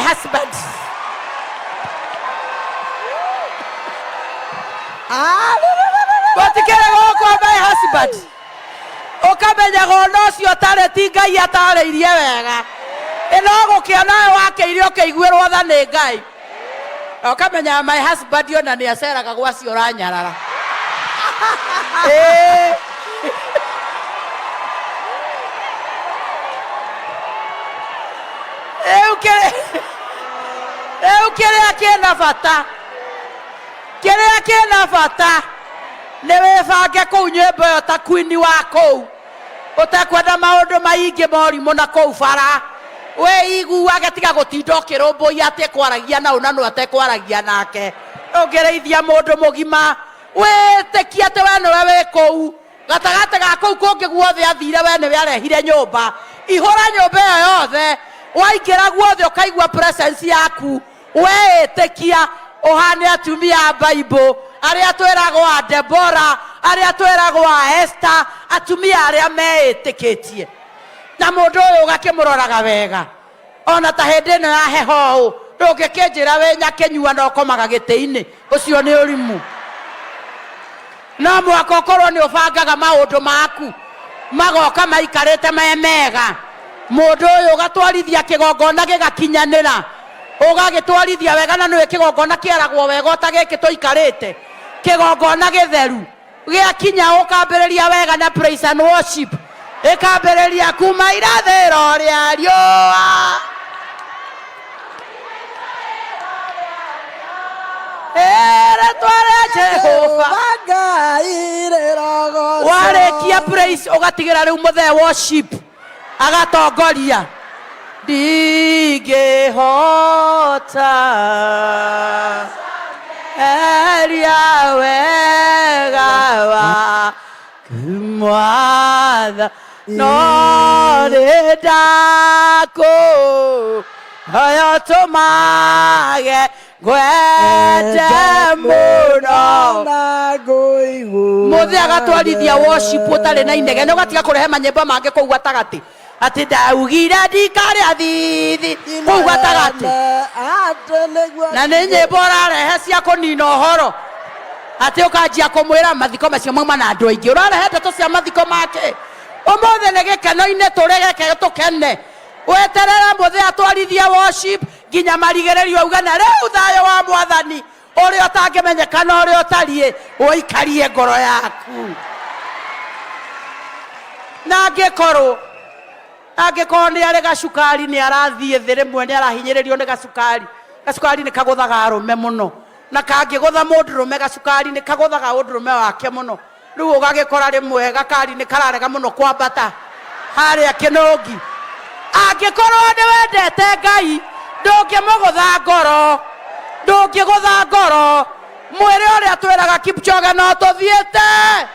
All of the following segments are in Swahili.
husband. Gotikere goko my husband. Okamenya gono cio tare ti Ngai atareirie wega. Ino gukiona wake irio keiguirwo tha ni Ngai. Okamenya my husband ona ni aceraga gwacio ranyarara. Kiria kina bata. Kiria kina bata. Newe bange kuu nyumba yo ta queen wa kuu. Utakwenda maundu maingi morimu na kuu bara. We iguage tiga gutinda ukirumbuia ate kwaragia na una no ate kwaragia nake. Ongereithia mundu mugima. We tekia te we no we kuu. Gatagate ga kuu kungi guothe athire we ne arehire nyumba. Ihora nyumba yo yothe. Waikira guothe ukaigua presence yaku. We tekia ohane atumia Bible. Aria twiragwo a Deborah, aria twiragwo a Esther, atumia aria meetikitie. Na mundu uyu gakimuroraga wega. Ona ta hindi no ya heho, ndungikinjira we nyakenyua no komaga giti-ini, ucio ni urimu. No mwaka ukorwo ni ubangaga maundu maku, magoka maikarite mega. Mundu uyu gatwarithia kigongona gigakinyanira. Ugagitwarithia wega na niwe kigongona kieragwo wega utagiki tuikarite. Kigongona githeru giakinya ukambiriria wega na praise and worship. Ikambiriria kuma irathiro ria riua. Ere tware Jehova warekia praise ugatigira riu muthe worship agatongoria. Ndingĩhota eria wega waku Mwathani no ndakũhoya tũmage ngwende mũno. Mũthĩ agatwarithia worship ũtarĩ na inegene ũgatiga kũrehe manyĩmbo mangĩ kũu gatagati. Ati ndaugire ndikaria thithi kuu gatagati na nĩ nyĩmbo ũrarehe cia kũnina ũhoro. Ati ũkanjia kũmwĩra mathiko macio mauma na andũ aingĩ. Ũrarehe ndeto cia mathiko make. Ũmũthĩ nĩ gĩkeno-inĩ tũrĩgeke tũkene. Weterera mũthĩ atwarithia worship nginya marigĩrĩrio auga na rĩu thayũ wa Mwathani ũrĩa ũtangĩmenyeka na ũrĩa ũtariĩ ũikarie ngoro yaku. Na angĩkorwo nĩ arĩ gacukari nĩ arathiĩ thĩ rĩmwe nĩ arahinyĩrĩrio nĩ gacukari. Gacukari nĩ kagũthaga arũme mũno. Na kangĩgũtha mũndũrũme gacukari nĩ kagũthaga ũndũrũme wake mũno. Rĩu ũgagĩkora rĩmwe gakari nĩ kararega mũno kwambata harĩa kĩnũngi. Angĩkorwo nĩ wendete Ngai ndũngĩmũgũtha ngoro. Ndũngĩgũtha ngoro. Mwĩrĩ ũrĩa twĩraga Kipchoge no tũthiĩte.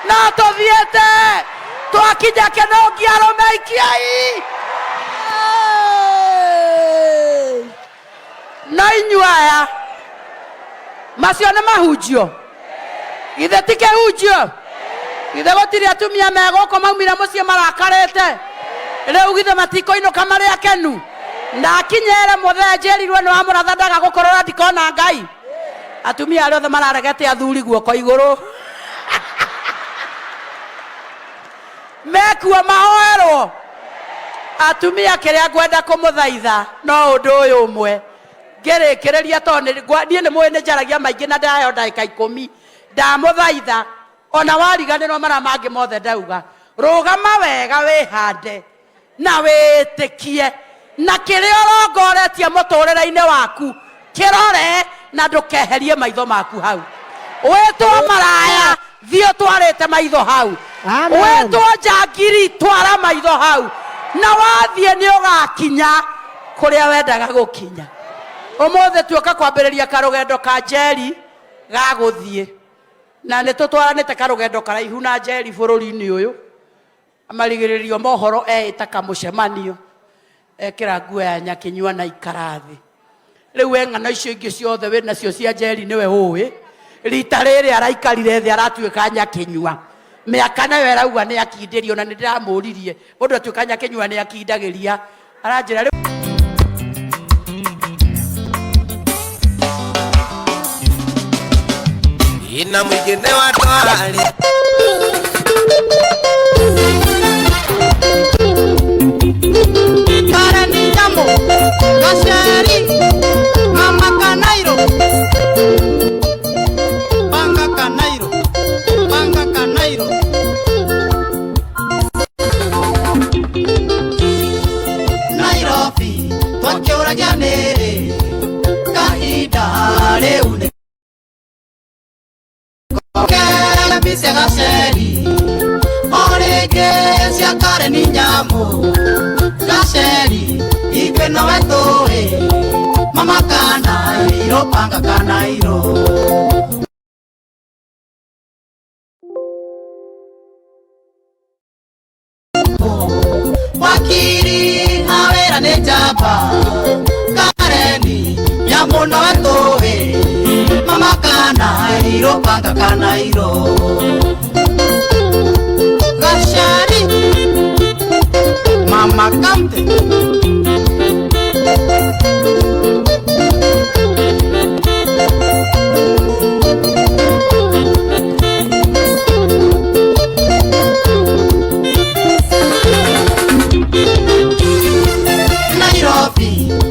No tũthiĩte. Twakinya kĩnũngi arũme ikiai. No inyuĩ aya macio nĩ mahunjio. Githĩ ti kĩhunjio. Githĩ gũtirĩ atumia megũkũ maumire mũciĩ marakarĩte. Rĩu githĩ matikoinũka marĩ akenu. Ndakinyere mũthee njerirwo nĩ wa mũratha ndaga gũkorora ndikona Ngai. Atumia arĩa othe mararegete athuri guoko igũrũ. Mekuo mahoerwo. Atumia kĩrĩa ngwenda kũmũthaitha no ũndũ ũyũ ũmwe. Ngĩrĩkĩrĩria tondũ niĩ nĩ mũĩ nĩ njaragia maingĩ na ndaheo ndagĩka 10. Ndamũthaitha ona wariganĩrwo mara mangĩ mothe ndauga. Rũgama wega wĩhande na wĩtĩkie na kĩrĩa ũrongoretie mũtũrĩre-inĩ waku kĩrore na ndũkeherie maitho maku hau. Wĩtwo maraya thiĩ twarĩte maitho hau. Wĩtwo njangiri twara maitho hau. Na wathiĩ nĩ ũgakinya kũrĩa wendaga gũkinya. Ũmũthĩ tuoka kwambĩrĩria karũgendo ka Njeri ga gũthiĩ. Na nĩ tũtwaranĩte karũgendo karaihu na Njeri bũrũri-inĩ ũyũ. Amarigĩrĩrio mohoro eta kamũcemanio. Ekĩra nguo ya Nyakinyua na ikara thĩ. Rĩu ng'ano icio ingĩ ciothe wĩ nacio cia Njeri nĩwe ũĩ. Rita rĩrĩ araikarire thĩ aratuĩka Nyakinyua. Mĩaka nayo arauga nĩ akindĩrio na nĩ ndĩramũririe. Mũndũ atuĩka Nyakinyua nĩ akindagĩria. Aranjĩra na mwingine wa twali. Kareni Nyamũ, Gaceri, Mama Kanairo, Banga Kanairo, Banga Kanairo. Nairobi, twakiũragia nĩrĩ, kahinda rĩu nĩ Kembicia Gaceri, o rĩngĩ cia Kareni Nyamũ, Gaceri, ithuĩ nowe tũĩ, Mama Kanairo, Banga Kanairo. Wakiri awĩra nĩ njamba, Kareni Nyamũ nowe tũĩ, Mama Kanairo, Banga Kanairo. Gaceri, Mama Kamte, Nairobi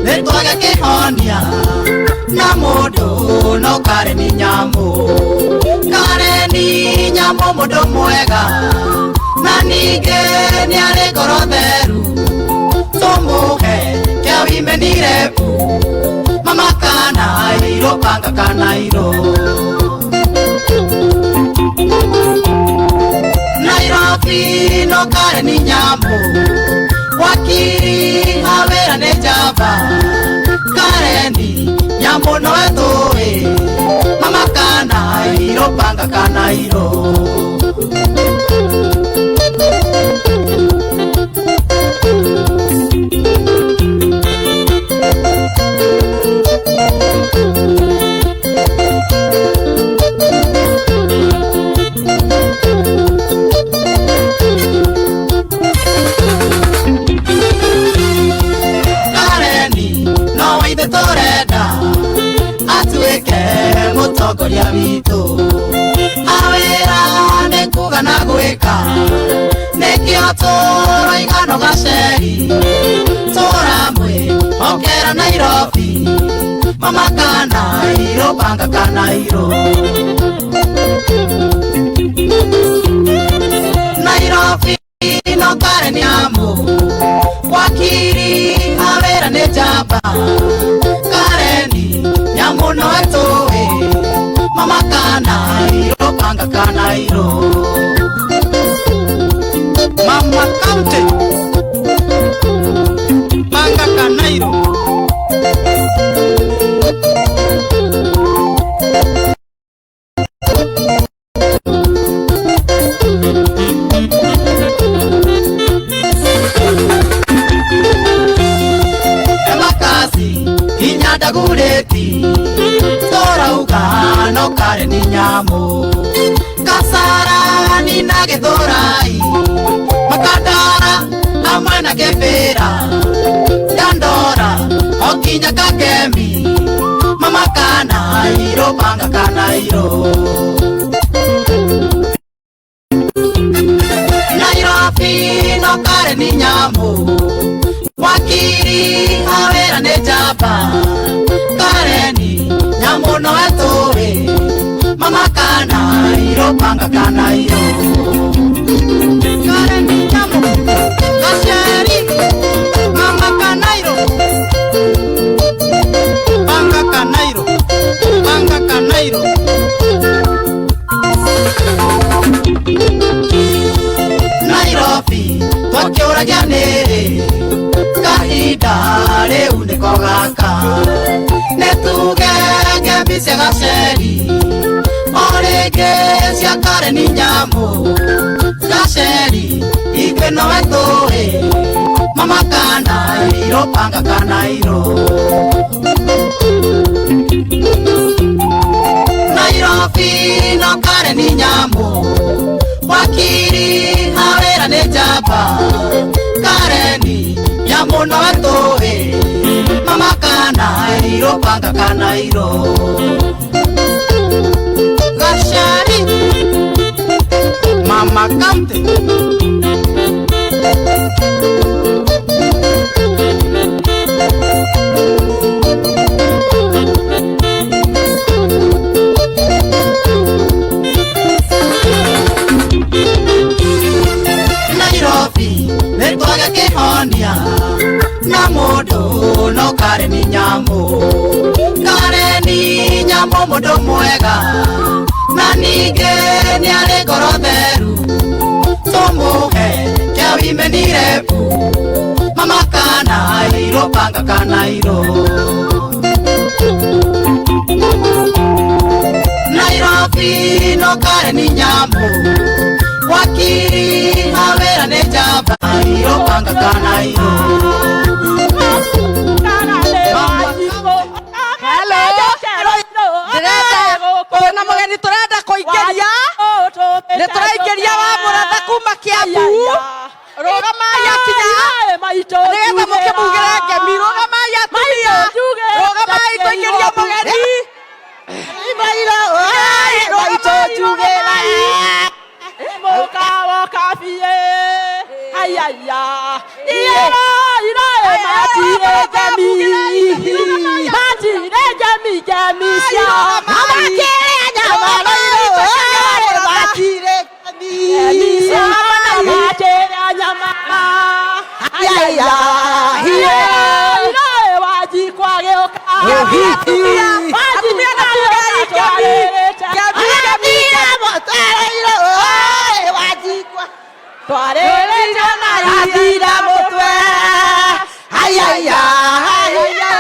nĩtwaga kĩhonia na mũndũ no Kareni Nyamũ. Kareni Nyamũ mũndũ mwega na ningĩ nĩarĩ ngoro theru, tũmũhe kĩa wimenirebu, Mama Kanairo, Banga Kanairo. Nairobi no Kareni Nyamũ, wakiri awĩra nĩ njamba, Kareni Nyamũ nowe tũĩ, Mama Kanairo, Banga Kanairo. Kareni nowe ithuĩ tũrenda atuĩke mũtongoria witũ, awĩra nĩ kuga na gwĩka, nĩkĩo tũroiga no Gaceri, tũramwĩhokera Nairobi, Mama Kanairo, Banga Kanairo. Nairobi no Kareni Nyamũ, wakiri awĩra nĩ njamba, Kareni Nyamũ nowe tũĩ, Mama Kanairo, Banga Kanairo. Mama Kamte, Banga Kanairo. Embakasi hinya ndagurĩti, tũrauga no Kareni Nyamũ. Kasarani na Gĩthũrai, Makandara hamwe na Kĩbĩra, Dandora o nginya Kakemi, Mama Kanairo, Banga Kanairo. Nairobi no Kareni Nyamũ, wakiri awĩra nĩ njamba, Kareni Nyamũ nowe tũĩ, Mama Kanairo, Banga Kanairo. Kareni Nyamũ, Gaceri, Mama Kanairo, Banga Kanairo, Banga Kanairo. Nairobi twakiũragia nĩrĩ, kahinda rĩu nĩko gaka, nĩtuge Kembicia Gaceri, o rĩngĩ cia Kareni Nyamũ, Gaceri, ithuĩ nowe tũĩ, Mama Kanairo, Banga Kanairo. Nairobi no Kareni Nyamũ, wakiri awĩra nĩ njamba, Kareni Nyamũ nowe tũĩ, Mama Kanairo, Banga Kanairo. Gaceri Mama County. Nairobi, netwaga kihonia na mundu no kare ni nyambo. Kare ni nyambo mundu mwega na ninge ni ari ngoro theru. Tumuhe kia wimenire pu mama Kanairo panga Kanairo. Nairobi no kare ni nyambo wakiri hawera ne jaba iro panga Kanairo. Na mugeni turenda kuingeria ni turaingeria wa muranda kuma Kiambu. Rugama yakinya nigetha mukimugire ngemi. Rugama yakinya rugama ituingeria mugeni. Imaira rugama itujugira moka woka fie ayaya ira matire gemi sia amakere nyama matire gemi sia amakere nyama ayaya ira waji kwa geoka atumia na gemi twarere jana yadira mutwe ayaya ayaya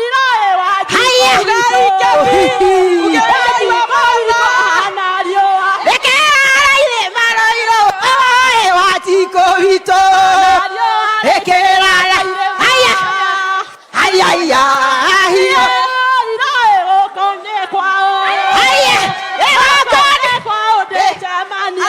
irae waji anario ekera ile maroiro waji kovito ekera aya ayaya irae okonde kwao aya okonde kwao de jamani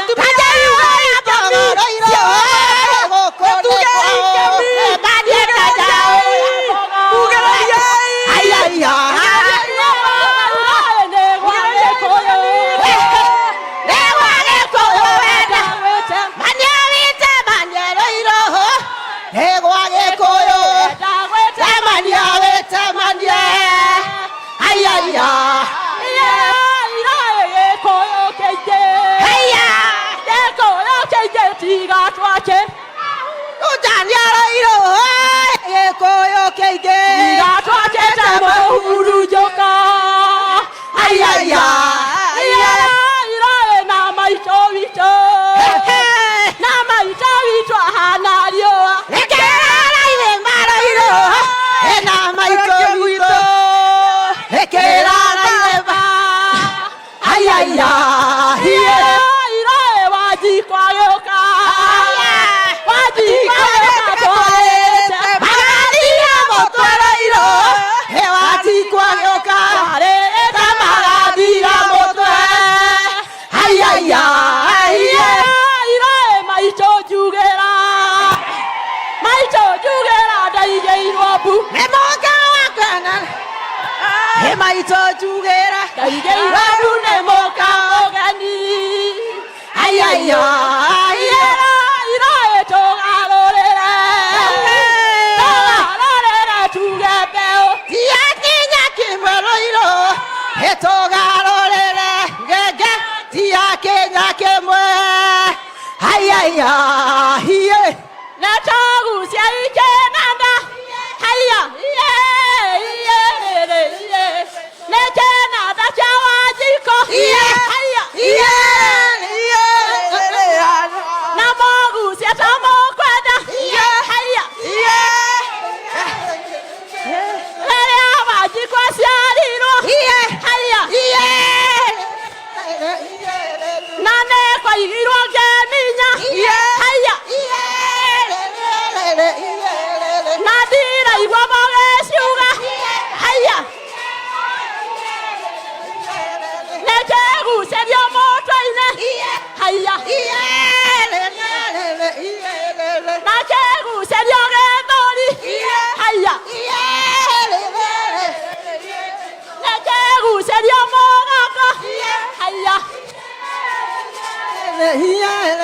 Yeah.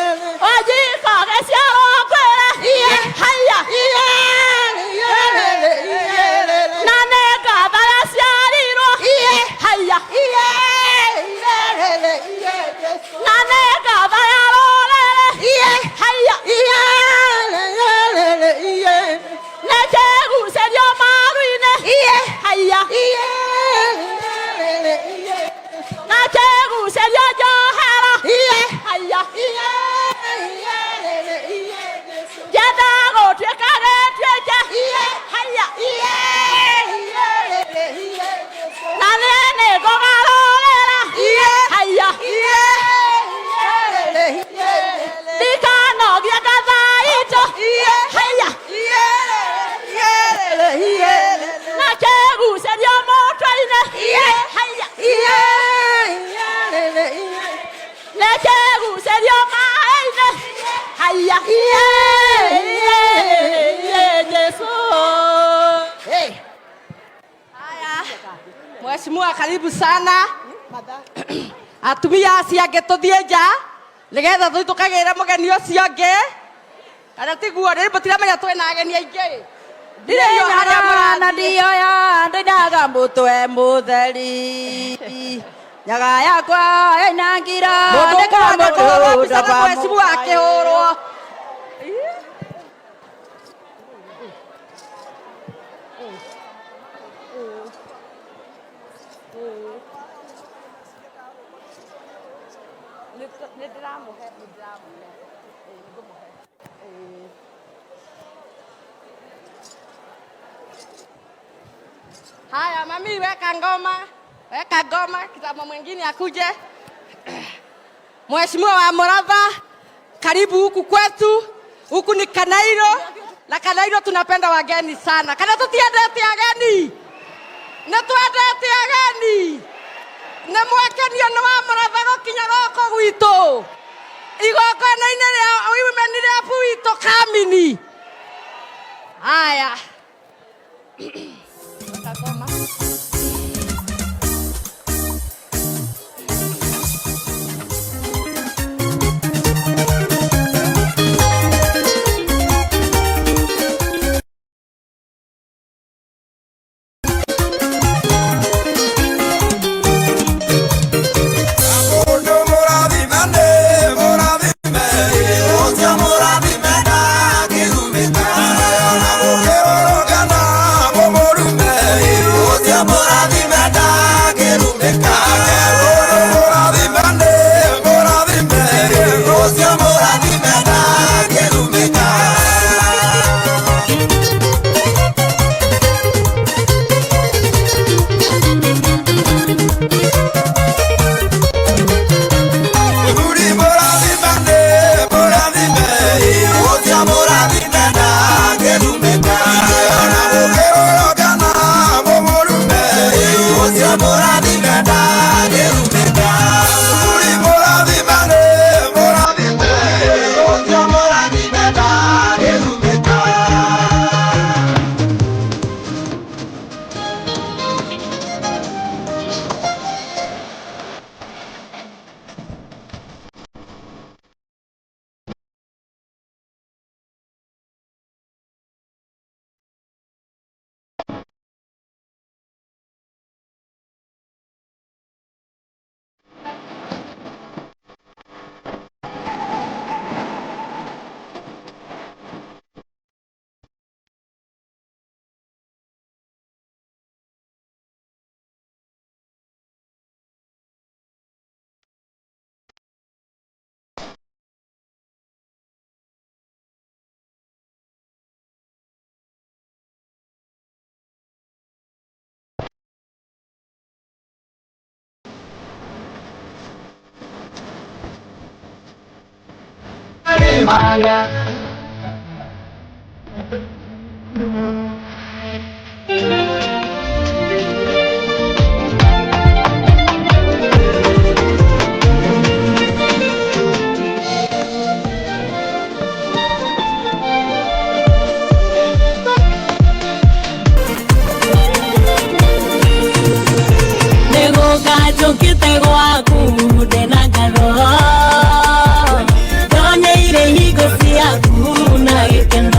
Mheshimiwa, karibu sana. Atumia acio angĩ tũthiĩ nja nĩgetha tũthiĩ tũkagĩre mũgeni ũcio ũngĩ. Kana tiguo rĩu mũtiramenya twĩna ageni aingĩ. Ndirĩ harĩa mũrana ndioya ndĩndaga mũtwe mũtheri. Nyaga yakwa ĩna ngira mũndũ mheshimiwa akĩhũrwo. Haya mami, weka ngoma, kitama mwingine akuje. Mheshimiwa wa Muratha, karibu huku kwetu. Huku ni Kanairo, na Kanairo tunapenda wageni sana. Kana tutiendete ageni? Na tuendete ageni? Na mwakenio ni wa Muratha gokinya goko gwitu. Igongona-inĩ rĩa women rĩa Bwito Kamini. Haya. Manga. Nego gacho kite gwaku dena garo. Doña ire higo siaku na ikenda.